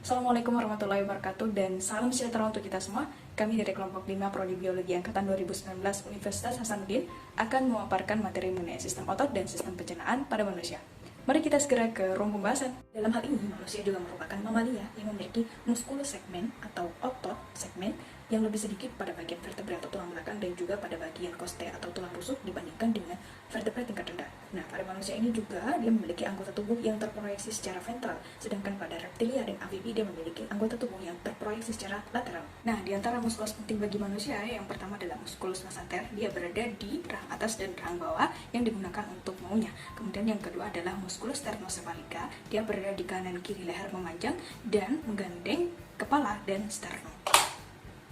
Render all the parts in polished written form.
Assalamualaikum warahmatullahi wabarakatuh dan salam sejahtera untuk kita semua. Kami dari kelompok 5 Prodi Biologi Angkatan 2019 Universitas Hasanuddin akan memaparkan materi mengenai sistem otot dan sistem pencernaan pada manusia. Mari kita segera ke ruang pembahasan. Dalam hal ini, manusia juga merupakan mamalia yang memiliki muskulus segmen atau otot segmen yang lebih sedikit pada bagian vertebrae atau tulang belakang dan juga pada bagian koste atau tulang rusuk dibandingkan dengan vertebrae tingkat rendah. Nah, pada manusia ini juga dia memiliki anggota tubuh yang terproyeksi secara ventral, sedangkan pada reptilia dan amfibi dia memiliki anggota tubuh yang terproyeksi secara lateral. Nah, di antara muskulus penting bagi manusia, yang pertama adalah muskulus masseter. Dia berada di rahang atas dan rahang bawah yang digunakan untuk mengunyah. Kemudian yang kedua adalah muskulus sternocefalica. Dia berada di kanan kiri leher memanjang dan menggandeng kepala dan sternum.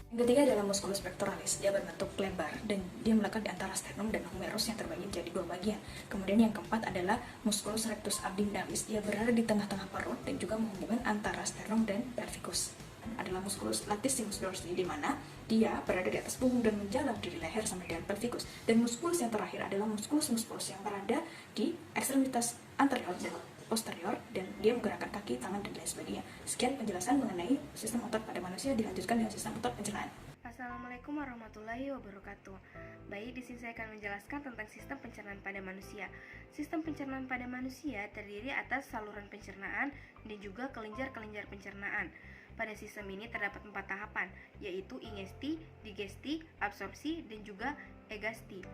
Yang ketiga adalah musculus pectoralis. Dia berbentuk lebar dan dia melekat di antara sternum dan humerus yang terbagi menjadi dua bagian. Kemudian yang keempat adalah musculus rectus abdominalis. Dia berada di tengah-tengah perut dan juga menghubungkan antara sternum dan pelvikus. Adalah musculus latissimus dorsi, di mana dia berada di atas punggung dan menjalar dari leher sampai dengan pelvikus. Dan musculus yang terakhir adalah musculus yang berada di ekstremitas anterior dan posterior, dan dia menggerakkan kaki, tangan, dan lain sebagainya. Sekian penjelasan mengenai sistem otot pada manusia, dilanjutkan dengan sistem otot pencernaan. Assalamualaikum warahmatullahi wabarakatuh. Baik, di sini saya akan menjelaskan tentang sistem pencernaan pada manusia. Sistem pencernaan pada manusia terdiri atas saluran pencernaan dan juga kelenjar-kelenjar pencernaan. Pada sistem ini terdapat 4 tahapan, yaitu ingesti, digesti, absorpsi, dan juga egasti.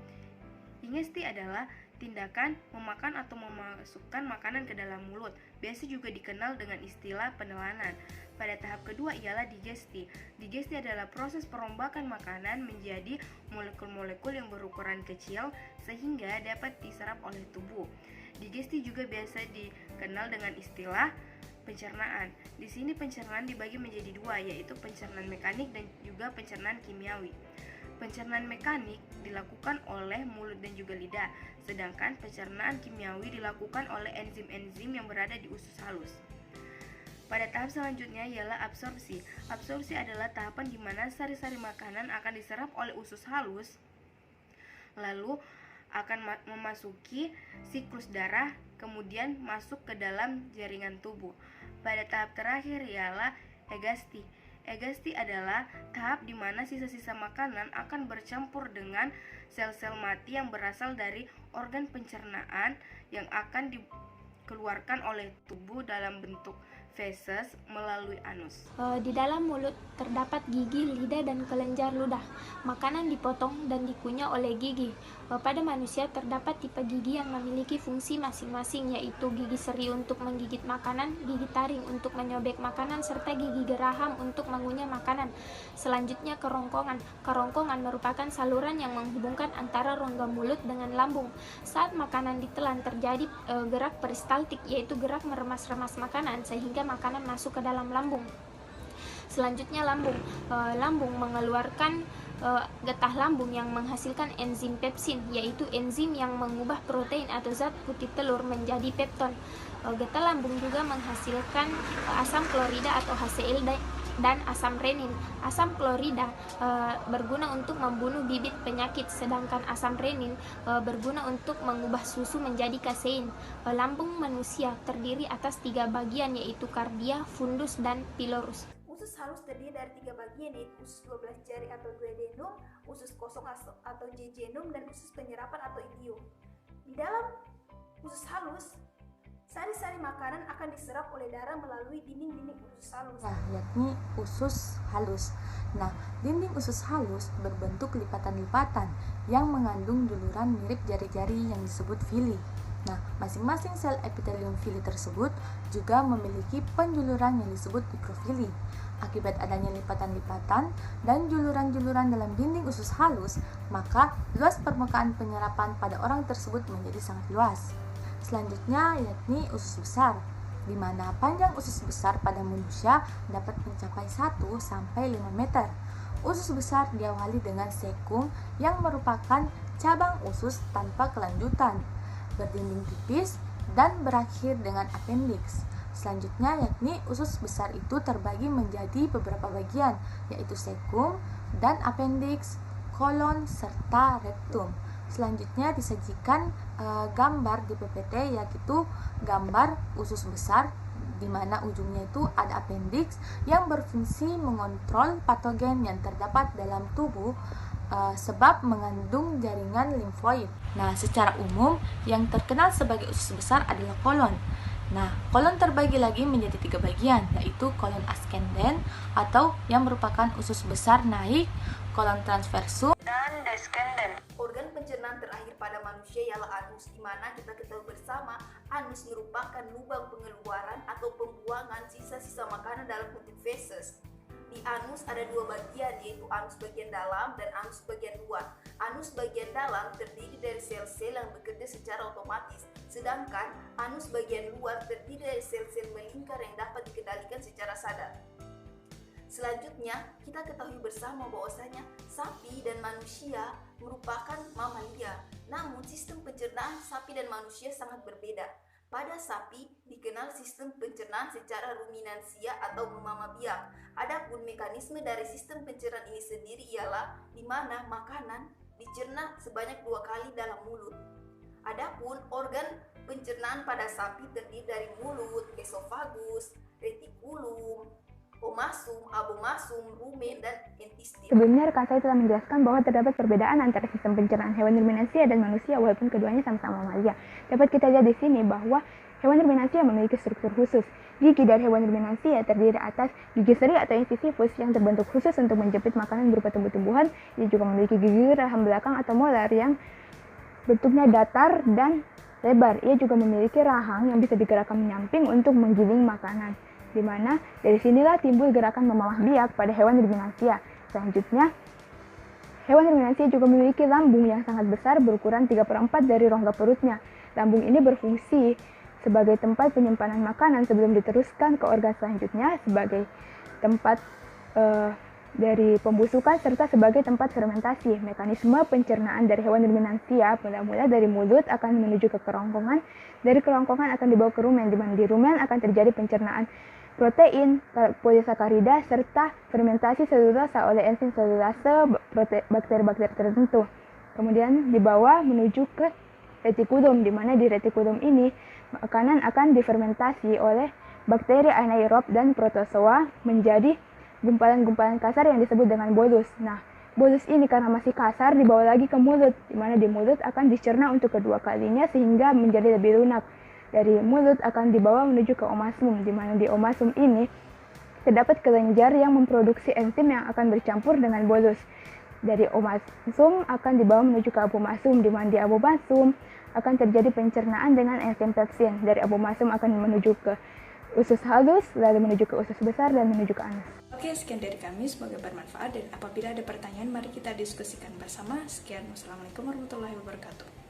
Ingesti adalah tindakan memakan atau memasukkan makanan ke dalam mulut, biasa juga dikenal dengan istilah penelanan. Pada tahap kedua ialah digesti. Digesti adalah proses perombakan makanan menjadi molekul-molekul yang berukuran kecil sehingga dapat diserap oleh tubuh. Digesti juga biasa dikenal dengan istilah pencernaan. Di sini pencernaan dibagi menjadi dua, yaitu pencernaan mekanik dan juga pencernaan kimiawi. Pencernaan mekanik dilakukan oleh mulut dan juga lidah, sedangkan pencernaan kimiawi dilakukan oleh enzim-enzim yang berada di usus halus. Pada tahap selanjutnya ialah absorpsi. Absorpsi adalah tahapan di mana sari-sari makanan akan diserap oleh usus halus, lalu akan memasuki siklus darah, kemudian masuk ke dalam jaringan tubuh. Pada tahap terakhir ialah egasti. Egasti adalah tahap di mana sisa-sisa makanan akan bercampur dengan sel-sel mati yang berasal dari organ pencernaan yang akan dikeluarkan oleh tubuh dalam bentuk feses melalui anus. Di dalam mulut terdapat gigi, lidah, dan kelenjar ludah. Makanan dipotong dan dikunyah oleh gigi. Pada manusia terdapat tipe gigi yang memiliki fungsi masing-masing, yaitu gigi seri untuk menggigit makanan, gigi taring untuk menyobek makanan, serta gigi geraham untuk mengunyah makanan. Selanjutnya kerongkongan. Kerongkongan merupakan saluran yang menghubungkan antara rongga mulut dengan lambung. Saat makanan ditelan terjadi gerak peristaltik, yaitu gerak meremas-remas makanan sehingga makanan masuk ke dalam lambung. Selanjutnya lambung. Lambung mengeluarkan getah lambung yang menghasilkan enzim pepsin, yaitu enzim yang mengubah protein atau zat putih telur menjadi pepton. Getah lambung juga menghasilkan asam klorida atau HCl dan asam renin. Asam klorida berguna untuk membunuh bibit penyakit, sedangkan asam renin berguna untuk mengubah susu menjadi kasein. Lambung manusia terdiri atas 3 bagian, yaitu kardia, fundus, dan pilorus. Usus halus terdiri dari 3 bagian, yaitu usus 12 jari atau duodenum, usus kosong atau jejunum, dan usus penyerapan atau ileum. Di dalam usus halus, sari-sari makanan akan diserap oleh darah melalui dinding-dinding usus halus. Yakni usus halus. Nah, dinding usus halus berbentuk lipatan-lipatan yang mengandung duluran mirip jari-jari yang disebut villi. Nah, masing-masing sel epitelium villi tersebut juga memiliki penjuluran yang disebut mikrofili. Akibat adanya lipatan-lipatan dan juluran-juluran dalam dinding usus halus, maka luas permukaan penyerapan pada orang tersebut menjadi sangat luas. Selanjutnya yakni usus besar, di mana panjang usus besar pada manusia dapat mencapai 1-5 meter. Usus besar diawali dengan sekung yang merupakan cabang usus tanpa kelanjutan, berdinding tipis, dan berakhir dengan appendix. Selanjutnya yakni usus besar itu terbagi menjadi beberapa bagian, yaitu sekung dan appendix, kolon, serta rektum. Selanjutnya disajikan gambar di PPT, yaitu gambar usus besar di mana ujungnya itu ada appendix yang berfungsi mengontrol patogen yang terdapat dalam tubuh sebab mengandung jaringan limfoid. Nah, secara umum yang terkenal sebagai usus besar adalah kolon. Nah, kolon terbagi lagi menjadi 3 bagian, yaitu kolon ascendens atau yang merupakan usus besar naik, kolon transversum, Dan descendant. Organ pencernaan terakhir pada manusia ialah anus, di mana kita ketahui bersama anus merupakan lubang pengeluaran atau pembuangan sisa-sisa makanan dalam bentuk feses. Di anus ada 2 bagian, yaitu anus bagian dalam dan anus bagian luar. Anus bagian dalam terdiri dari sel-sel yang bekerja secara otomatis, sedangkan anus bagian luar terdiri dari sel-sel melingkar yang dapat dikendalikan secara sadar. Selanjutnya, kita ketahui bersama bahwasanya sapi dan manusia merupakan mamalia. Namun, sistem pencernaan sapi dan manusia sangat berbeda. Pada sapi dikenal sistem pencernaan secara ruminansia atau memama biak. Adapun mekanisme dari sistem pencernaan ini sendiri ialah di mana makanan dicerna sebanyak 2 kali dalam mulut. Adapun organ pencernaan pada sapi terdiri dari mulut, esofagus, retikulum, omasum, abomasum, rumen, dan intestin. Sebelumnya rekan saya telah menjelaskan bahwa terdapat perbedaan antara sistem pencernaan hewan ruminansia dan manusia walaupun keduanya sama-sama mamalia. Dapat kita lihat di sini bahwa hewan ruminansia memiliki struktur khusus. Gigi dari hewan ruminansia terdiri atas gigi seri atau incisivus yang terbentuk khusus untuk menjepit makanan berupa tumbuh-tumbuhan. Ia juga memiliki gigi rahang belakang atau molar yang bentuknya datar dan lebar. Ia juga memiliki rahang yang bisa digerakkan menyamping untuk menggiling makanan, di mana dari sinilah timbul gerakan memamah biak pada hewan ruminansia. Selanjutnya, hewan ruminansia juga memiliki lambung yang sangat besar berukuran 3/4 dari rongga perutnya. Lambung ini berfungsi sebagai tempat penyimpanan makanan sebelum diteruskan ke organ selanjutnya, sebagai tempat dari pembusukan serta sebagai tempat fermentasi. Mekanisme pencernaan dari hewan ruminansia mula-mula dari mulut akan menuju ke kerongkongan, dari kerongkongan akan dibawa ke rumen, di mana di rumen akan terjadi pencernaan protein, polisakarida, serta fermentasi selulosa oleh enzim selulase bakteri-bakteri tertentu. Kemudian dibawa menuju ke retikulum, di mana di retikulum ini makanan akan difermentasi oleh bakteri anaerob dan protozoa menjadi gumpalan-gumpalan kasar yang disebut dengan bolus. Nah, bolus ini karena masih kasar dibawa lagi ke mulut, di mana di mulut akan dicerna untuk kedua kalinya sehingga menjadi lebih lunak. Dari mulut akan dibawa menuju ke omasum, di mana di omasum ini terdapat kelenjar yang memproduksi enzim yang akan bercampur dengan bolus. Dari omasum akan dibawa menuju ke abomasum, di mana di abomasum akan terjadi pencernaan dengan enzim pepsin. Dari abomasum akan menuju ke usus halus, lalu menuju ke usus besar, dan menuju ke anus. Oke, sekian dari kami, semoga bermanfaat, dan apabila ada pertanyaan mari kita diskusikan bersama. Sekian, wassalamualaikum warahmatullahi wabarakatuh.